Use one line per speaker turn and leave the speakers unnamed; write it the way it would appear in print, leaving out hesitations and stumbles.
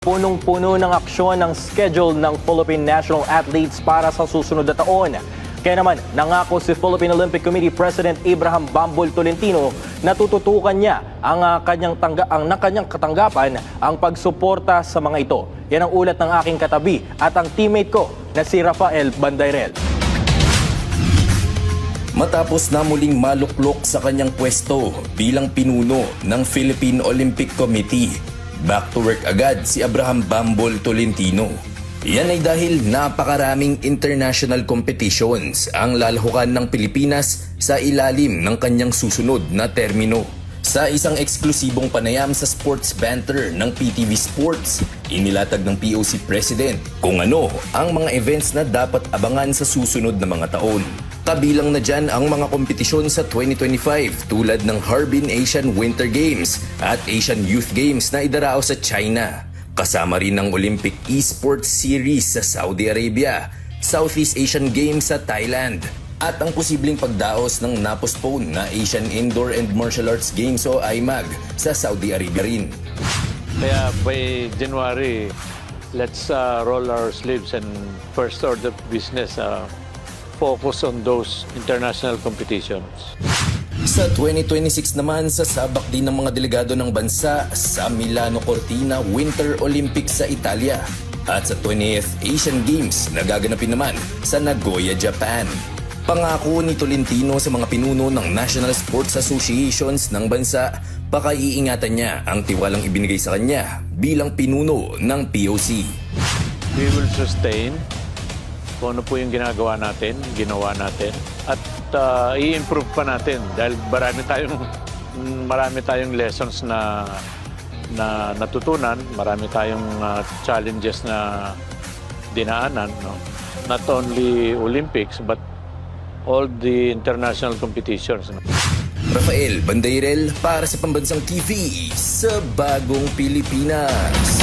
Punong-puno ng aksyon ng schedule ng Philippine National Athletes para sa susunod na taon. Kaya naman, nangako si Philippine Olympic Committee President Abraham Bambol Tolentino na tututukan niya ang kanyang katanggapan ang pagsuporta sa mga ito. Yan ang ulat ng aking katabi at ang teammate ko na si Rafael Bandairel.
Matapos na muling maluklok sa kanyang pwesto bilang pinuno ng Philippine Olympic Committee, back to work agad si Abraham Bambol Tolentino. Yan ay dahil napakaraming international competitions ang lalahukan ng Pilipinas sa ilalim ng kanyang susunod na termino. Sa isang eksklusibong panayam sa sports banter ng PTV Sports, inilatag ng POC President kung ano ang mga events na dapat abangan sa susunod na mga taon. Kabilang na dyan ang mga kompetisyon sa 2025 tulad ng Harbin Asian Winter Games at Asian Youth Games na idarao sa China. Kasama rin ang Olympic Esports Series sa Saudi Arabia, Southeast Asian Games sa Thailand, at ang posibleng pagdaos ng napospone na Asian Indoor and Martial Arts Games o AIMAG sa Saudi Arabia rin.
Kaya by January, let's roll our sleeves and first order business, focus on those international competitions.
Sa 2026 naman, sasabak din ng mga delegado ng bansa sa Milano Cortina Winter Olympics sa Italia at sa 20th Asian Games na gaganapin naman sa Nagoya, Japan. Pangako ni Tolentino sa mga pinuno ng National Sports Associations ng bansa, pakaiingatan niya ang tiwalang ibinigay sa kanya bilang pinuno ng POC.
We will sustain kung ano po yung ginagawa natin, ginawa natin, at i-improve pa natin dahil marami tayong lessons na natutunan, marami tayong challenges na dinaanan, no? Not only Olympics but all the international competitions. No?
Rafael Bandairel para sa Pambansang TV sa Bagong Pilipinas.